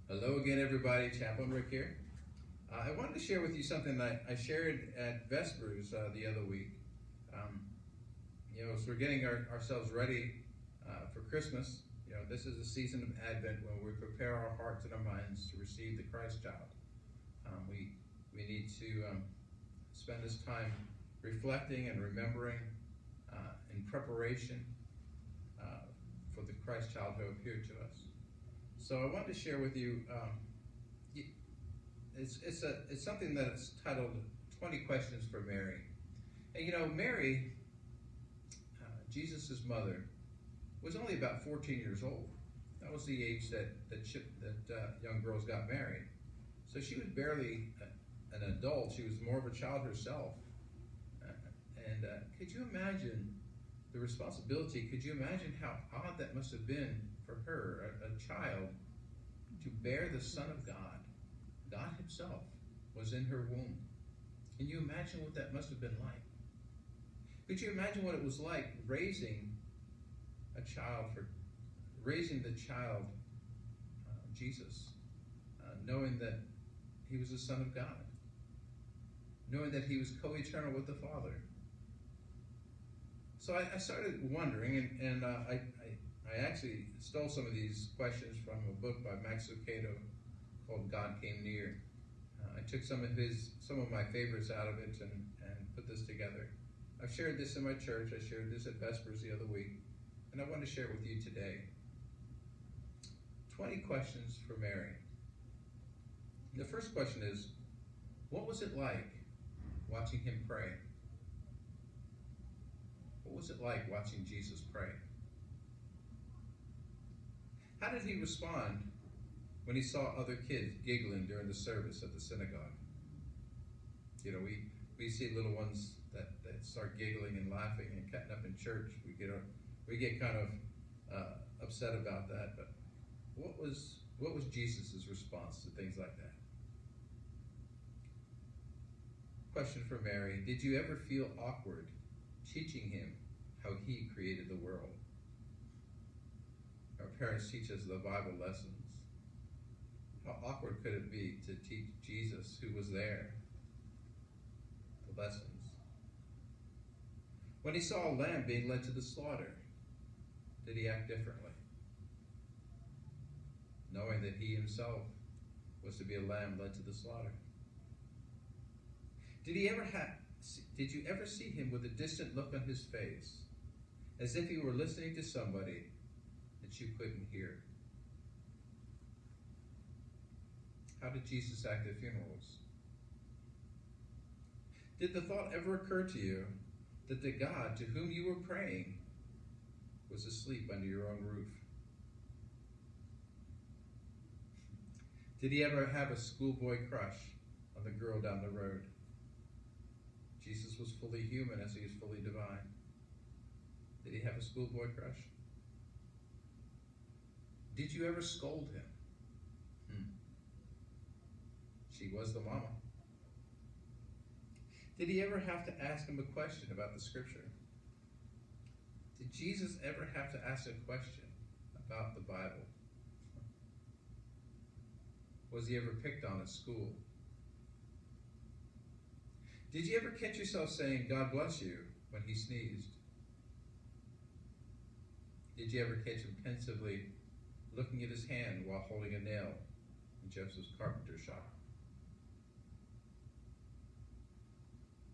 Hello again, everybody. Chaplain Rick here. I wanted to share with you something that I shared at Vespers the other week. As we're getting ourselves ready for Christmas, this is a season of Advent when we prepare our hearts and our minds to receive the Christ child. We need to spend this time reflecting and remembering in preparation for the Christ child who appeared to us. So I wanted to share with you, it's something that's titled 20 Questions for Mary. And Mary, Jesus' mother, was only about 14 years old. That was the age that young girls got married. So she was barely an adult. She was more of a child herself. And could you imagine the responsibility? Could you imagine how odd that must have been for her, a child, to bear the Son of God? God himself was in her womb. Can you imagine what that must have been like? Could you imagine what it was like raising the child, Jesus, knowing that he was the Son of God, knowing that he was co-eternal with the Father? So I started wondering, and I actually stole some of these questions from a book by Max Lucado called God Came Near. I took some of my favorites out of it and put this together. I've shared this in my church. I shared this at Vespers the other week, and I want to share it with you today. 20 questions for Mary. The first question is, what was it like watching him pray? What was it like watching Jesus pray? How did he respond when he saw other kids giggling during the service at the synagogue? We see little ones that start giggling and laughing and cutting up in church. We get kind of upset about that. But what was Jesus' response to things like that? Question for Mary: did you ever feel awkward teaching him how he created the world? Our parents teach us the Bible lessons. How awkward could it be to teach Jesus, who was there, the lessons? When he saw a lamb being led to the slaughter, did he act differently? Knowing that he himself was to be a lamb led to the slaughter. Did you ever see him with a distant look on his face, as if he were listening to somebody that you couldn't hear? How did Jesus act at funerals? Did the thought ever occur to you that the God to whom you were praying was asleep under your own roof? Did he ever have a schoolboy crush on the girl down the road? Jesus was fully human as he was fully divine. Did he have a schoolboy crush? Did you ever scold him? She was the mama. Did he ever have to ask him a question about the scripture? Did Jesus ever have to ask a question about the Bible? Was he ever picked on at school? Did you ever catch yourself saying, "God bless you," when he sneezed? Did you ever catch him pensively looking at his hand while holding a nail in Joseph's carpenter shop?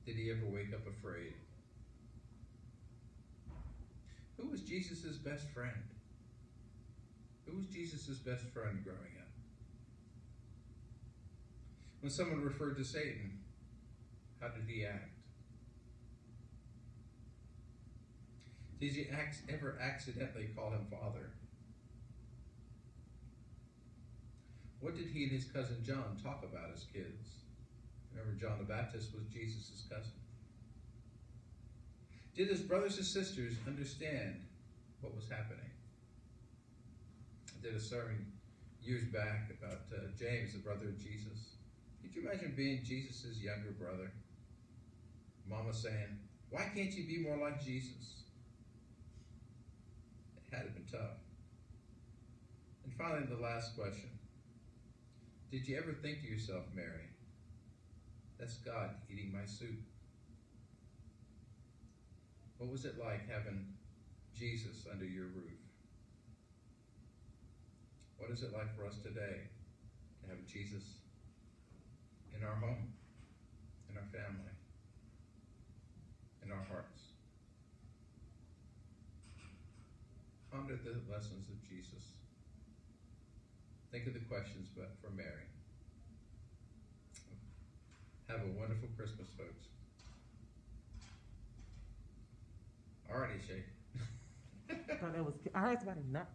Did he ever wake up afraid? Who was Jesus' best friend? Who was Jesus' best friend growing up? When someone referred to Satan, how did he act? Did you ever accidentally call him Father? What did he and his cousin John talk about as kids? Remember, John the Baptist was Jesus' cousin. Did his brothers and sisters understand what was happening? I did a sermon years back about James, the brother of Jesus. Could you imagine being Jesus' younger brother? Mama saying, "Why can't you be more like Jesus?" It had to have been tough. And finally, the last question. Did you ever think to yourself, Mary, that's God eating my soup? What was it like having Jesus under your roof? What is it like for us today to have Jesus in our home, in our family, in our hearts? Ponder the lessons of Jesus. Think of the questions but for Mary. Have a wonderful Christmas, folks. Alrighty, Shay. I heard somebody not